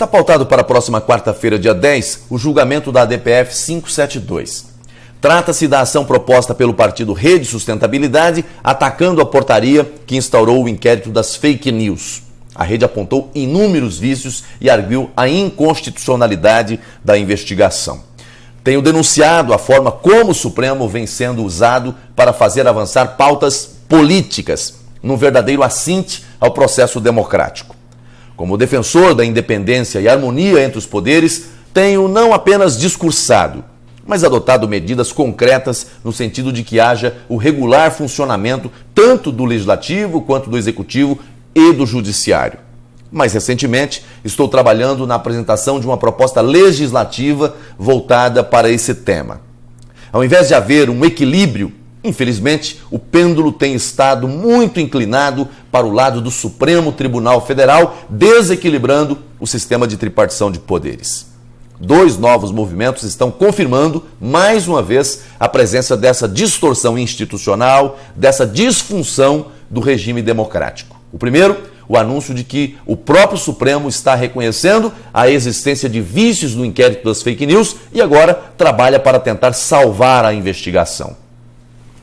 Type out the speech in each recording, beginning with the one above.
Está pautado para a próxima quarta-feira, dia 10, o julgamento da DPF 572. Trata-se da ação proposta pelo partido Rede Sustentabilidade, atacando a portaria que instaurou o inquérito das fake news. A rede apontou inúmeros vícios e arguiu a inconstitucionalidade da investigação. Tenho denunciado a forma como o Supremo vem sendo usado para fazer avançar pautas políticas, num verdadeiro assinte ao processo democrático. Como defensor da independência e harmonia entre os poderes, tenho não apenas discursado, mas adotado medidas concretas no sentido de que haja o regular funcionamento tanto do Legislativo quanto do Executivo e do Judiciário. Mais recentemente, estou trabalhando na apresentação de uma proposta legislativa voltada para esse tema. Ao invés de haver um equilíbrio, infelizmente, o pêndulo tem estado muito inclinado para o lado do Supremo Tribunal Federal, desequilibrando o sistema de tripartição de poderes. 2 novos movimentos estão confirmando, mais uma vez, a presença dessa distorção institucional, dessa disfunção do regime democrático. O primeiro, o anúncio de que o próprio Supremo está reconhecendo a existência de vícios no inquérito das fake news e agora trabalha para tentar salvar a investigação.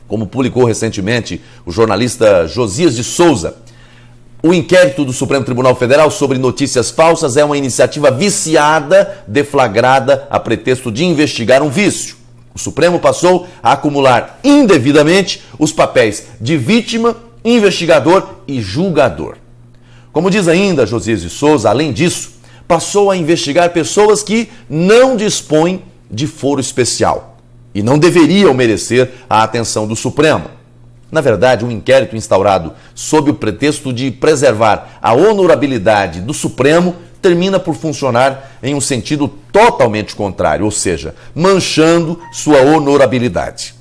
Como publicou recentemente o jornalista Josias de Souza, o inquérito do Supremo Tribunal Federal sobre notícias falsas é uma iniciativa viciada, deflagrada a pretexto de investigar um vício. O Supremo passou a acumular indevidamente os papéis de vítima, investigador e julgador. Como diz ainda Josias de Souza, além disso, passou a investigar pessoas que não dispõem de foro especial e não deveriam merecer a atenção do Supremo. Na verdade, um inquérito instaurado sob o pretexto de preservar a honorabilidade do Supremo termina por funcionar em um sentido totalmente contrário, ou seja, manchando sua honorabilidade.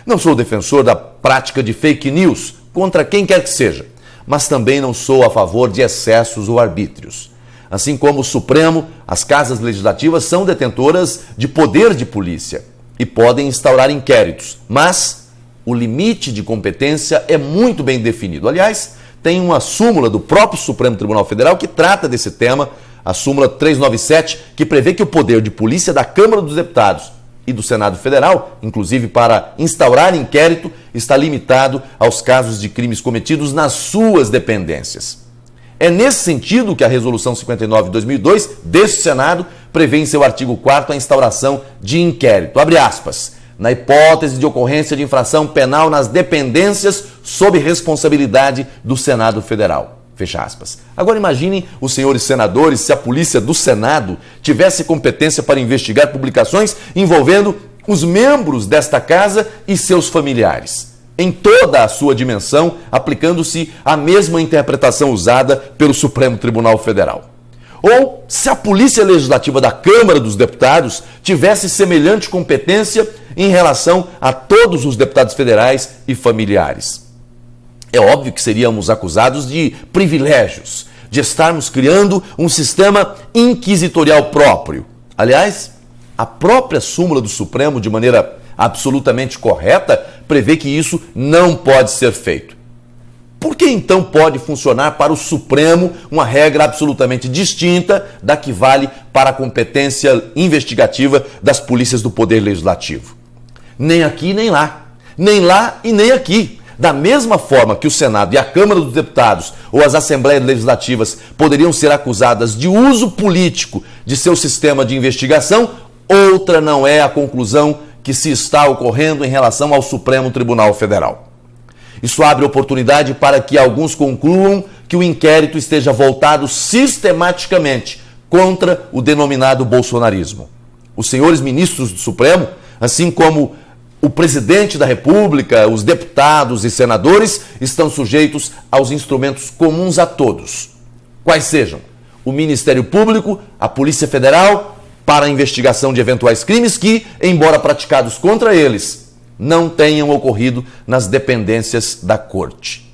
Não sou defensor da prática de fake news contra quem quer que seja, mas também não sou a favor de excessos ou arbítrios. Assim como o Supremo, as casas legislativas são detentoras de poder de polícia e podem instaurar inquéritos, mas o limite de competência é muito bem definido. Aliás, tem uma súmula do próprio Supremo Tribunal Federal que trata desse tema, a súmula 397, que prevê que o poder de polícia da Câmara dos Deputados e do Senado Federal, inclusive para instaurar inquérito, está limitado aos casos de crimes cometidos nas suas dependências. É nesse sentido que a Resolução 59 de 2002 deste Senado prevê em seu artigo 4º a instauração de inquérito, abre aspas, na hipótese de ocorrência de infração penal nas dependências sob responsabilidade do Senado Federal. Fecha aspas. Agora imaginem os senhores senadores se a polícia do Senado tivesse competência para investigar publicações envolvendo os membros desta casa e seus familiares, em toda a sua dimensão, aplicando-se a mesma interpretação usada pelo Supremo Tribunal Federal. Ou se a Polícia Legislativa da Câmara dos Deputados tivesse semelhante competência em relação a todos os deputados federais e familiares. É óbvio que seríamos acusados de privilégios, de estarmos criando um sistema inquisitorial próprio. Aliás, a própria súmula do Supremo, de maneira absolutamente correta, prevê que isso não pode ser feito. Por que então pode funcionar para o Supremo uma regra absolutamente distinta da que vale para a competência investigativa das polícias do Poder Legislativo? Nem aqui, nem lá. Nem lá e nem aqui. Da mesma forma que o Senado e a Câmara dos Deputados ou as Assembleias Legislativas poderiam ser acusadas de uso político de seu sistema de investigação, outra não é a conclusão que se está ocorrendo em relação ao Supremo Tribunal Federal. Isso abre oportunidade para que alguns concluam que o inquérito esteja voltado sistematicamente contra o denominado bolsonarismo. Os senhores ministros do Supremo, assim como o presidente da República, os deputados e senadores, estão sujeitos aos instrumentos comuns a todos, quais sejam o Ministério Público, a Polícia Federal, para a investigação de eventuais crimes que, embora praticados contra eles, não tenham ocorrido nas dependências da Corte.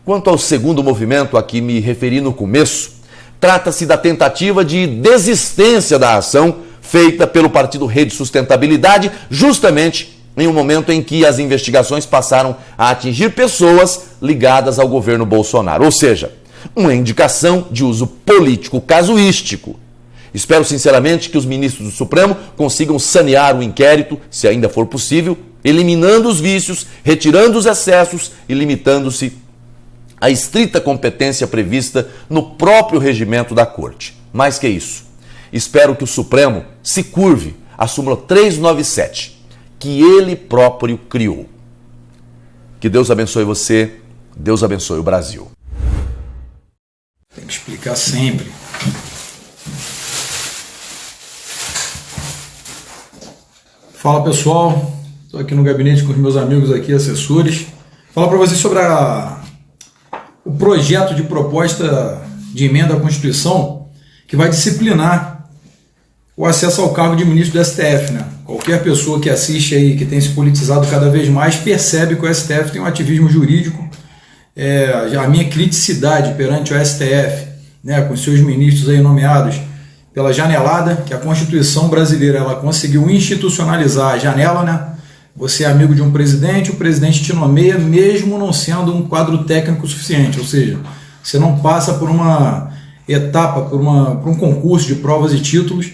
Quanto ao segundo movimento a que me referi no começo, trata-se da tentativa de desistência da ação feita pelo partido Rede Sustentabilidade, justamente em um momento em que as investigações passaram a atingir pessoas ligadas ao governo Bolsonaro. Ou seja, uma indicação de uso político casuístico. Espero sinceramente que os ministros do Supremo consigam sanear o inquérito, se ainda for possível, eliminando os vícios, retirando os excessos e limitando-se à estrita competência prevista no próprio regimento da Corte. Mais que isso, espero que o Supremo se curve à súmula 397, que ele próprio criou. Que Deus abençoe você, Deus abençoe o Brasil. Tem que explicar sempre. Fala pessoal, estou aqui no gabinete com os meus amigos aqui, assessores. Falar para vocês sobre o projeto de proposta de emenda à Constituição que vai disciplinar o acesso ao cargo de ministro do STF, né? Qualquer pessoa que assiste aí, que tem se politizado cada vez mais, percebe que o STF tem um ativismo jurídico. A minha criticidade perante o STF, né, com seus ministros aí nomeados pela janelada, que a Constituição brasileira ela conseguiu institucionalizar a janela, né? Você é amigo de um presidente, o presidente te nomeia mesmo não sendo um quadro técnico suficiente, ou seja, você não passa por uma etapa, por um concurso de provas e títulos.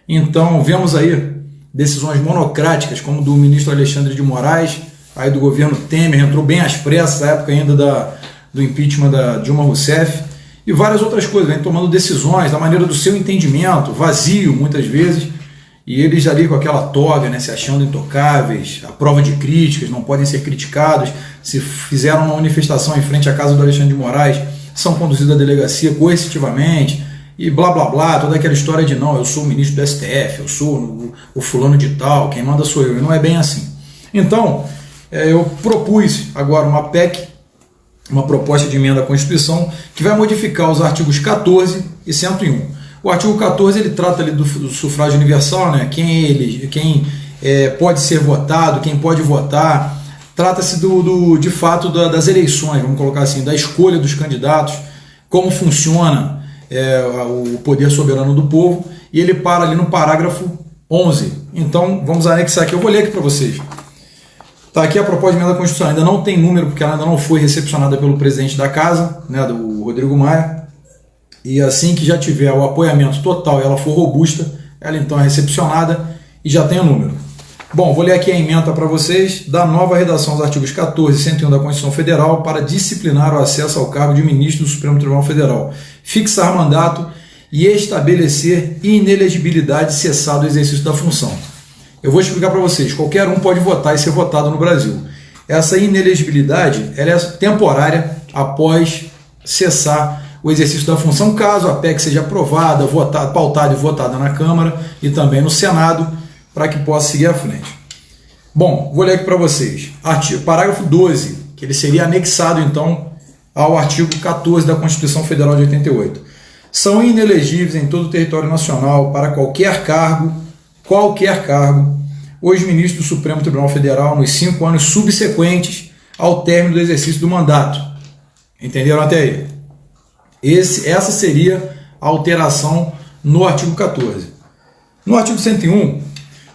Então vemos aí decisões monocráticas como do ministro Alexandre de Moraes, aí do governo Temer, entrou bem às pressas, na época ainda do impeachment da Dilma Rousseff, e várias outras coisas, vem tomando decisões da maneira do seu entendimento, vazio muitas vezes, e eles ali com aquela toga, né, se achando intocáveis, à prova de críticas, não podem ser criticados, se fizeram uma manifestação em frente à casa do Alexandre de Moraes, são conduzidos à delegacia coercitivamente, e blá blá blá, toda aquela história de não, eu sou o ministro do STF, eu sou o fulano de tal, quem manda sou eu, e não é bem assim. Então, eu propus agora uma PEC, uma proposta de emenda à Constituição, que vai modificar os artigos 14 e 101. O artigo 14 ele trata ali do sufrágio universal, né? Quem pode ser votado, quem pode votar. Trata-se de fato das eleições, vamos colocar assim, da escolha dos candidatos, como funciona o poder soberano do povo, e ele para ali no parágrafo 11. Então vamos anexar aqui, eu vou ler aqui para vocês. Está aqui a proposta de emenda à Constituição, ainda não tem número porque ela ainda não foi recepcionada pelo presidente da casa, né, do Rodrigo Maia, e assim que já tiver o apoiamento total e ela for robusta, ela então é recepcionada e já tem o número. Bom, vou ler aqui a emenda para vocês da nova redação dos artigos 14 e 101 da Constituição Federal para disciplinar o acesso ao cargo de ministro do Supremo Tribunal Federal, fixar mandato e estabelecer inelegibilidade e cessar do exercício da função. Eu vou explicar para vocês, qualquer um pode votar e ser votado no Brasil. Essa inelegibilidade ela é temporária após cessar o exercício da função, caso a PEC seja aprovada, pautada e votada na Câmara e também no Senado, para que possa seguir à frente. Bom, vou ler aqui para vocês. Parágrafo 12, que ele seria anexado então ao artigo 14 da Constituição Federal de 88. São inelegíveis em todo o território nacional para qualquer cargo, os ministros do Supremo Tribunal Federal nos 5 anos subsequentes ao término do exercício do mandato. Entenderam até aí? Essa seria a alteração no artigo 14. No artigo 101,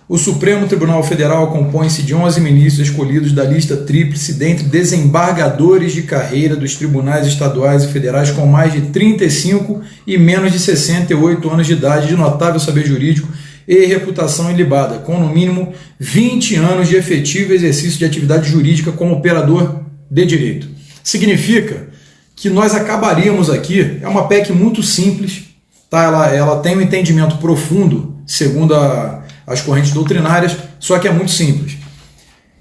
o Supremo Tribunal Federal compõe-se de 11 ministros escolhidos da lista tríplice dentre desembargadores de carreira dos tribunais estaduais e federais com mais de 35 e menos de 68 anos de idade, de notável saber jurídico e reputação ilibada, com no mínimo 20 anos de efetivo exercício de atividade jurídica como operador de direito. Significa que nós acabaríamos aqui, é uma PEC muito simples, tá? Ela tem um entendimento profundo, segundo as correntes doutrinárias, só que é muito simples.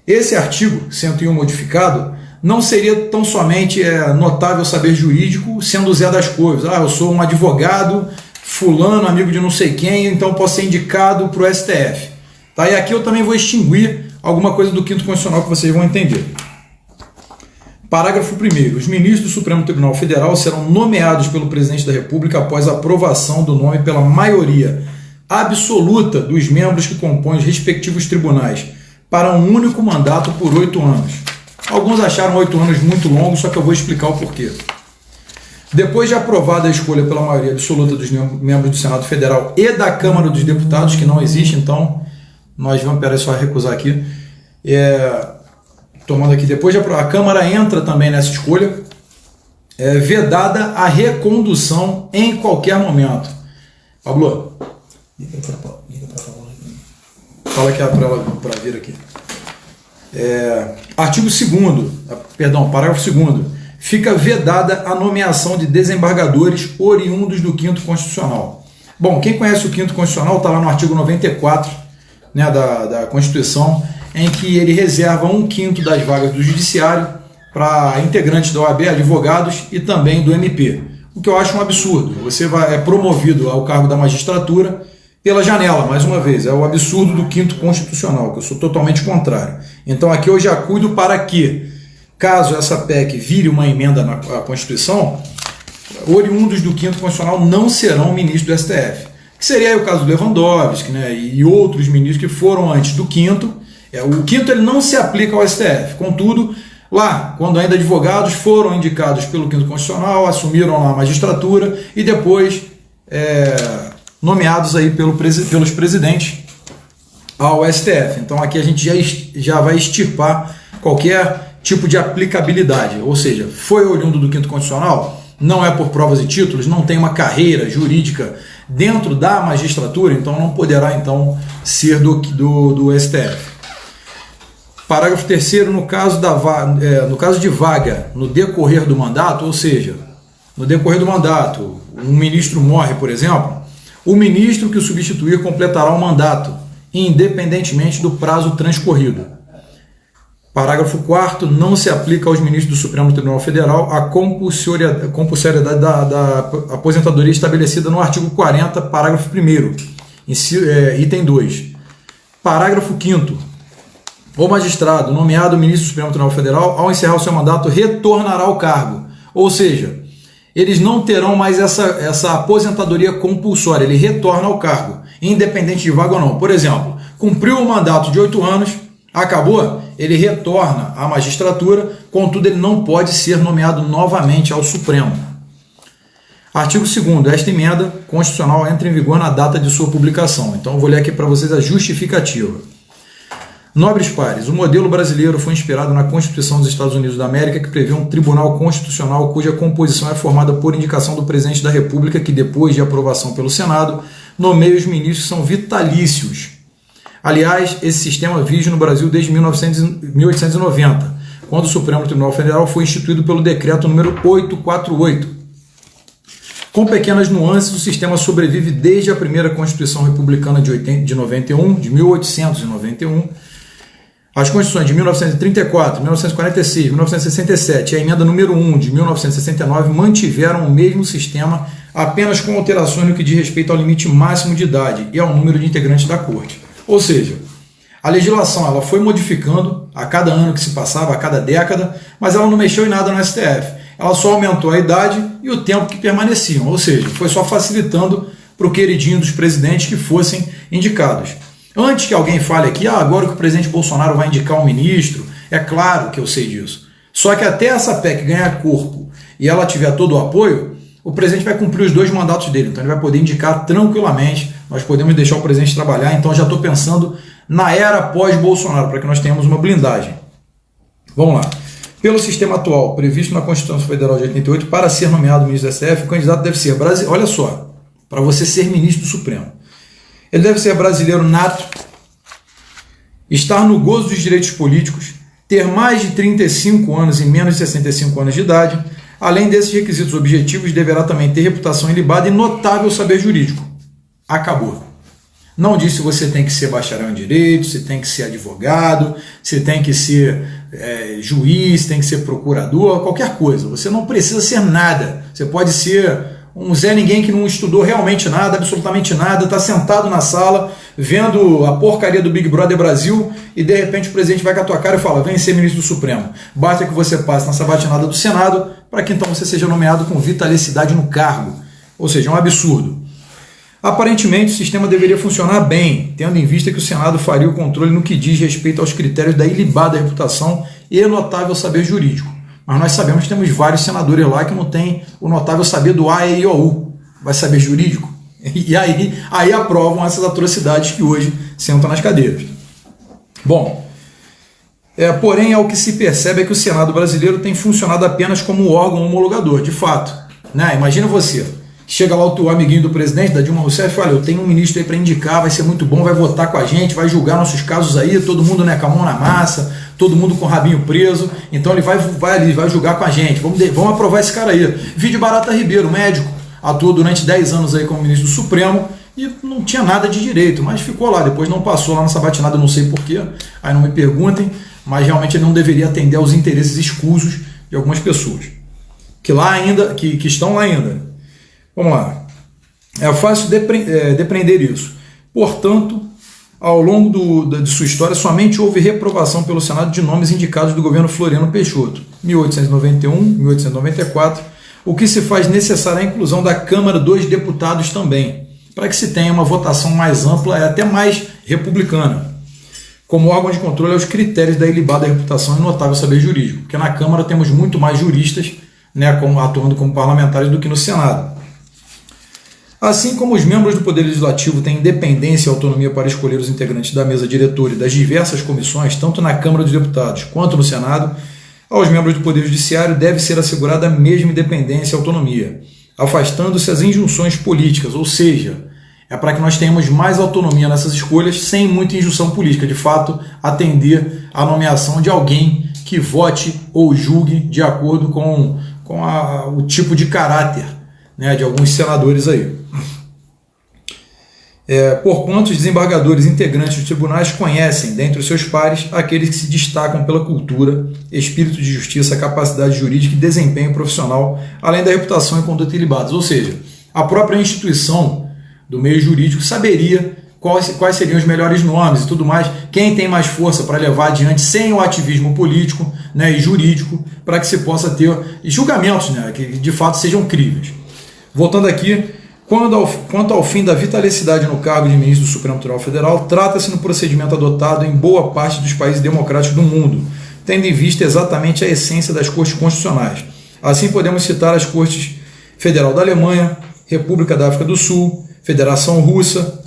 Esse artigo 101 modificado não seria tão somente notável saber jurídico sendo Zé das Couves. Eu sou um advogado fulano, amigo de não sei quem, então posso ser indicado para o STF. Tá? E aqui eu também vou extinguir alguma coisa do quinto constitucional que vocês vão entender. Parágrafo 1º. Os ministros do Supremo Tribunal Federal serão nomeados pelo presidente da República após a aprovação do nome pela maioria absoluta dos membros que compõem os respectivos tribunais, para um único mandato por 8 anos. Alguns acharam 8 anos muito longo, só que eu vou explicar o porquê. Depois de aprovada a escolha pela maioria absoluta dos membros do Senado Federal e da Câmara dos Deputados, que não existe, então nós vamos, peraí, só recusar aqui, tomando aqui, depois a Câmara entra também nessa escolha, vedada a recondução em qualquer momento. Pablo, liga para Paula. Fala que é para ela para vir aqui. Artigo 2º, parágrafo 2º. Fica vedada a nomeação de desembargadores oriundos do 5º Constitucional. Bom, quem conhece o 5º Constitucional está lá no artigo 94, né, da Constituição, em que ele reserva 1/5 das vagas do Judiciário para integrantes da OAB, advogados e também do MP. O que eu acho um absurdo. Você é promovido ao cargo da magistratura pela janela, mais uma vez. É o absurdo do 5º Constitucional, que eu sou totalmente contrário. Então aqui eu já cuido para que, caso essa PEC vire uma emenda na Constituição, oriundos do 5º Constitucional não serão ministros do STF. Que seria aí o caso do Lewandowski, né, e outros ministros que foram antes do 5º. O 5º ele não se aplica ao STF. Contudo, lá, quando ainda advogados foram indicados pelo 5º Constitucional, assumiram lá a magistratura e depois nomeados aí pelos presidentes ao STF. Então aqui a gente já vai extirpar qualquer tipo de aplicabilidade. Ou seja, foi oriundo do 5º Constitucional, não é por provas e títulos, não tem uma carreira jurídica dentro da magistratura, então não poderá então ser do STF. Parágrafo 3º, no caso de vaga no decorrer do mandato, ou seja, no decorrer do mandato, um ministro morre, por exemplo, o ministro que o substituir completará o mandato, independentemente do prazo transcorrido. Parágrafo 4º, não se aplica aos ministros do Supremo Tribunal Federal a compulsoriedade da aposentadoria estabelecida no artigo 40, parágrafo 1º, item 2. Parágrafo 5º, o magistrado nomeado ministro do Supremo Tribunal Federal, ao encerrar o seu mandato, retornará ao cargo. Ou seja, eles não terão mais essa aposentadoria compulsória, ele retorna ao cargo, independente de vaga ou não. Por exemplo, cumpriu o mandato de 8 anos, acabou, ele retorna à magistratura, contudo ele não pode ser nomeado novamente ao Supremo. Artigo 2º, esta emenda constitucional entra em vigor na data de sua publicação. Então eu vou ler aqui para vocês a justificativa. Nobres pares, o modelo brasileiro foi inspirado na Constituição dos Estados Unidos da América, que prevê um tribunal constitucional cuja composição é formada por indicação do presidente da República, que depois de aprovação pelo Senado, nomeia os ministros que são vitalícios. Aliás, esse sistema vige no Brasil desde 1890, quando o Supremo Tribunal Federal foi instituído pelo decreto número 848. Com pequenas nuances, o sistema sobrevive desde a primeira Constituição Republicana de 1891, as Constituições de 1934, 1946, 1967 e a emenda número 1 de 1969 mantiveram o mesmo sistema, apenas com alterações no que diz respeito ao limite máximo de idade e ao número de integrantes da Corte. Ou seja, a legislação ela foi modificando a cada ano que se passava, a cada década, mas ela não mexeu em nada no STF. Ela só aumentou a idade e o tempo que permaneciam, ou seja, foi só facilitando para o queridinho dos presidentes que fossem indicados. Antes que alguém fale aqui, agora que o presidente Bolsonaro vai indicar um ministro, é claro que eu sei disso. Só que até essa PEC ganhar corpo e ela tiver todo o apoio, o presidente vai cumprir os 2 mandatos dele, então ele vai poder indicar tranquilamente, nós podemos deixar o presidente trabalhar, então já estou pensando na era pós-Bolsonaro, para que nós tenhamos uma blindagem. Vamos lá. Pelo sistema atual, previsto na Constituição Federal de 88, para ser nomeado ministro do STF, o candidato deve ser brasileiro. Olha só, para você ser ministro do Supremo. Ele deve ser brasileiro nato, estar no gozo dos direitos políticos, ter mais de 35 anos e menos de 65 anos de idade. Além desses requisitos objetivos, deverá também ter reputação ilibada e notável saber jurídico. Acabou. Não diz se você tem que ser bacharel em direito, se tem que ser advogado, se tem que ser juiz, tem que ser procurador, qualquer coisa. Você não precisa ser nada. Você pode ser um Zé Ninguém que não estudou realmente nada, absolutamente nada, está sentado na sala, vendo a porcaria do Big Brother Brasil e de repente o presidente vai com a tua cara e fala, vem ser ministro do Supremo. Basta que você passe na sabatinada do Senado para que então você seja nomeado com vitalicidade no cargo. Ou seja, é um absurdo. Aparentemente, o sistema deveria funcionar bem, tendo em vista que o Senado faria o controle no que diz respeito aos critérios da ilibada reputação e notável saber jurídico. Mas nós sabemos que temos vários senadores lá que não têm o notável saber do A, E, I, O, U. Vai saber jurídico? E aí aprovam essas atrocidades que hoje sentam nas cadeiras. Bom, porém, o que se percebe é que o Senado brasileiro tem funcionado apenas como órgão homologador, de fato. Né? Imagina você, chega lá o teu amiguinho do presidente, da Dilma Rousseff, e fala, eu tenho um ministro aí para indicar, vai ser muito bom, vai votar com a gente, vai julgar nossos casos aí, todo mundo, né, com a mão na massa, todo mundo com o rabinho preso, então ele vai ali, vai julgar com a gente, vamos aprovar esse cara aí. Vídeo Barata Ribeiro, médico, atuou durante 10 anos aí como ministro do Supremo, e não tinha nada de direito, mas ficou lá, depois não passou lá nessa batinada, não sei porquê, aí não me perguntem, mas realmente ele não deveria atender aos interesses escusos de algumas pessoas, que estão lá ainda. Vamos lá. É fácil depreender isso. Portanto, ao longo de sua história, somente houve reprovação pelo Senado de nomes indicados do governo Floriano Peixoto, 1891, 1894, o que se faz necessária a inclusão da Câmara dos Deputados também, para que se tenha uma votação mais ampla e até mais republicana. Como órgão de controle aos critérios da ilibada reputação e notável saber jurídico, porque na Câmara temos muito mais juristas, né, atuando como parlamentares do que no Senado. Assim como os membros do Poder Legislativo têm independência e autonomia para escolher os integrantes da mesa diretora e das diversas comissões, tanto na Câmara dos Deputados quanto no Senado, aos membros do Poder Judiciário deve ser assegurada a mesma independência e autonomia, afastando-se as injunções políticas, ou seja, é para que nós tenhamos mais autonomia nessas escolhas sem muita injunção política, de fato, atender à nomeação de alguém que vote ou julgue de acordo com o tipo de caráter, né, de alguns senadores aí. Porquanto os desembargadores integrantes dos tribunais conhecem, dentre os seus pares, aqueles que se destacam pela cultura, espírito de justiça, capacidade jurídica e desempenho profissional, além da reputação e conduta ilibadas. Ou seja, a própria instituição do meio jurídico saberia quais seriam os melhores nomes e tudo mais, quem tem mais força para levar adiante sem o ativismo político, né, e jurídico, para que se possa ter julgamentos, né, que de fato sejam críveis. Voltando aqui, quanto ao fim da vitalicidade no cargo de ministro do Supremo Tribunal Federal, trata-se no procedimento adotado em boa parte dos países democráticos do mundo, tendo em vista exatamente a essência das cortes constitucionais. Assim podemos citar as Cortes Federal da Alemanha, República da África do Sul, Federação Russa,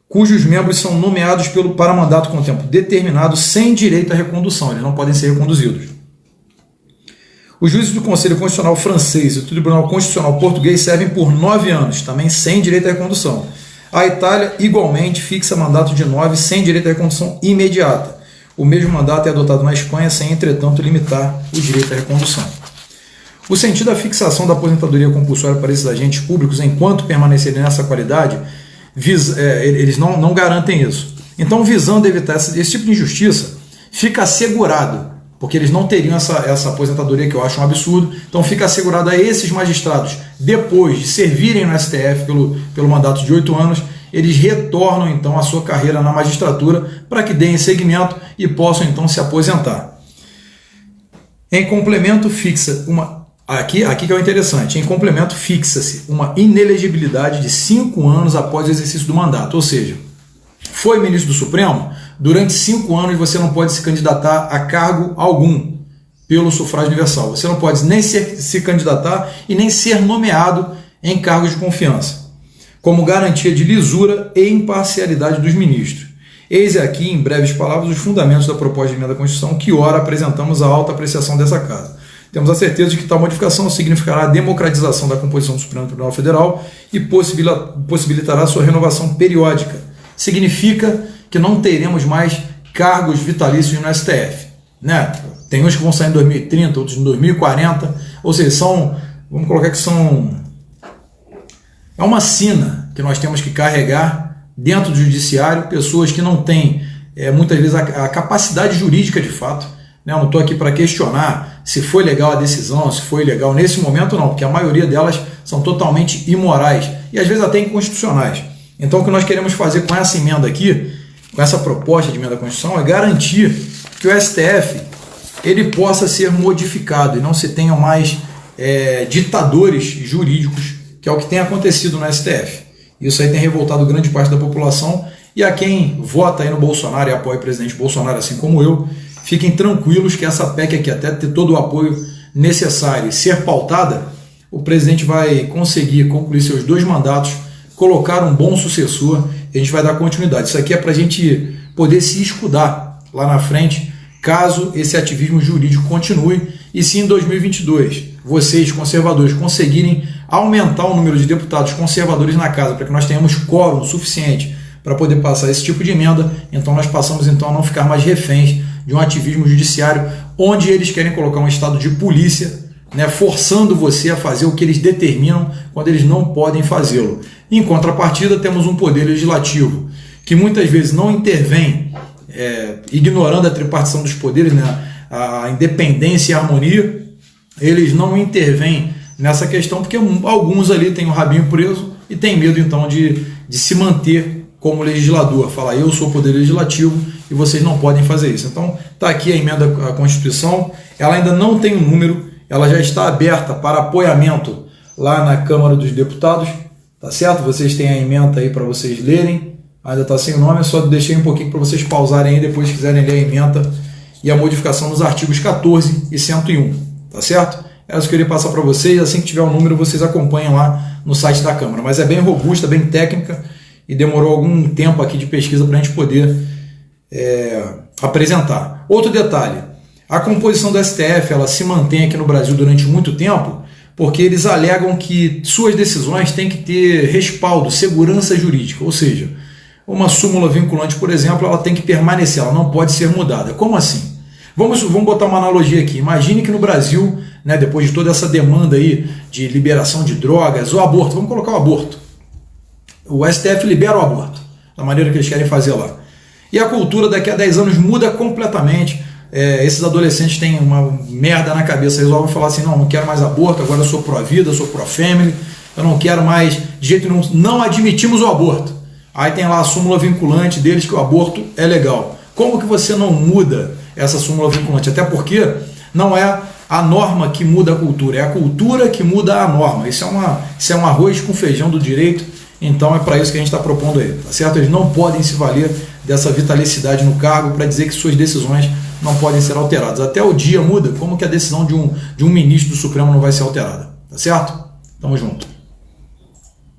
cujos membros são nomeados para mandato com tempo determinado sem direito à recondução, eles não podem ser reconduzidos. Os juízes do Conselho Constitucional francês e do Tribunal Constitucional português servem por 9 anos, também sem direito à recondução. A Itália, igualmente, fixa mandato de 9 sem direito à recondução imediata. O mesmo mandato é adotado na Espanha, sem, entretanto, limitar o direito à recondução. O sentido da fixação da aposentadoria compulsória para esses agentes públicos, enquanto permanecerem nessa qualidade, eles não garantem isso. Então, visando evitar esse tipo de injustiça, fica assegurado, porque eles não teriam essa aposentadoria, que eu acho um absurdo, então fica assegurado a esses magistrados, depois de servirem no STF pelo mandato de 8 anos, eles retornam então à sua carreira na magistratura para que deem seguimento e possam então se aposentar. Em complemento, fixa uma... Aqui que é o interessante, em complemento fixa-se uma inelegibilidade de 5 anos após o exercício do mandato, ou seja, foi ministro do Supremo, durante 5 anos você não pode se candidatar a cargo algum pelo sufrágio universal. Você não pode nem se candidatar e nem ser nomeado em cargos de confiança, como garantia de lisura e imparcialidade dos ministros. Eis aqui, em breves palavras, os fundamentos da proposta de emenda à Constituição que ora apresentamos à alta apreciação dessa Casa. Temos a certeza de que tal modificação significará a democratização da composição do Supremo Tribunal Federal e possibilitará sua renovação periódica. Significa que não teremos mais cargos vitalícios no STF, né? Tem uns que vão sair em 2030, outros em 2040, ou seja, vamos colocar que é uma sina que nós temos que carregar dentro do judiciário, pessoas que não têm, muitas vezes, a capacidade jurídica de fato, né? Eu não estou aqui para questionar se foi legal a decisão, se foi legal nesse momento não, porque a maioria delas são totalmente imorais e às vezes até inconstitucionais. Então o que nós queremos fazer com essa emenda aqui, com essa proposta de emenda à Constituição, é garantir que o STF ele possa ser modificado e não se tenham mais ditadores jurídicos, que é o que tem acontecido no STF. Isso aí tem revoltado grande parte da população, e a quem vota aí no Bolsonaro e apoia o presidente Bolsonaro, assim como eu, fiquem tranquilos que essa PEC aqui, até ter todo o apoio necessário e ser pautada, o presidente vai conseguir concluir seus 2 mandatos, colocar um bom sucessor e a gente vai dar continuidade. Isso aqui é para a gente poder se escudar lá na frente, caso esse ativismo jurídico continue, e se em 2022 vocês, conservadores, conseguirem aumentar o número de deputados conservadores na casa, para que nós tenhamos quórum suficiente para poder passar esse tipo de emenda, então nós passamos então a não ficar mais reféns de um ativismo judiciário, onde eles querem colocar um estado de polícia, né, forçando você a fazer o que eles determinam quando eles não podem fazê-lo. Em contrapartida, temos um poder legislativo que muitas vezes não intervém, ignorando a tripartição dos poderes, né, a independência e a harmonia. Eles não intervêm nessa questão porque alguns ali têm o rabinho preso e têm medo então de se manter como legislador, falar eu sou o poder legislativo e vocês não podem fazer isso. Então está aqui a emenda à Constituição, ela ainda não tem um número, ela já está aberta para apoiamento lá na Câmara dos Deputados, tá certo? Vocês têm a emenda aí para vocês lerem, ainda está sem o nome, eu só deixei um pouquinho para vocês pausarem aí, depois quiserem ler a emenda e a modificação nos artigos 14 e 101, tá certo? É isso que eu queria passar para vocês, assim que tiver o número vocês acompanham lá no site da Câmara, mas é bem robusta, bem técnica e demorou algum tempo aqui de pesquisa para a gente poder apresentar. Outro detalhe, a composição do STF ela se mantém aqui no Brasil durante muito tempo porque eles alegam que suas decisões têm que ter respaldo, segurança jurídica, ou seja, uma súmula vinculante, por exemplo, ela tem que permanecer, ela não pode ser mudada. Como assim? Vamos botar uma analogia aqui. Imagine que no Brasil, né, depois de toda essa demanda aí de liberação de drogas, o aborto, vamos colocar o aborto. O STF libera o aborto, da maneira que eles querem fazer lá. E a cultura daqui a 10 anos muda completamente. Esses adolescentes têm uma merda na cabeça, resolvem falar assim, não quero mais aborto, agora eu sou pró-vida, sou pró-family, eu não quero mais, de jeito nenhum, não admitimos o aborto. Aí tem lá a súmula vinculante deles que o aborto é legal. Como que você não muda essa súmula vinculante? Até porque não é a norma que muda a cultura, é a cultura que muda a norma. Isso é um arroz com feijão do direito, então é para isso que a gente está propondo aí, tá certo? Eles não podem se valer dessa vitalicidade no cargo para dizer que suas decisões não podem ser alteradas. Até o dia muda, como que a decisão de um ministro do Supremo não vai ser alterada, tá certo? Tamo junto.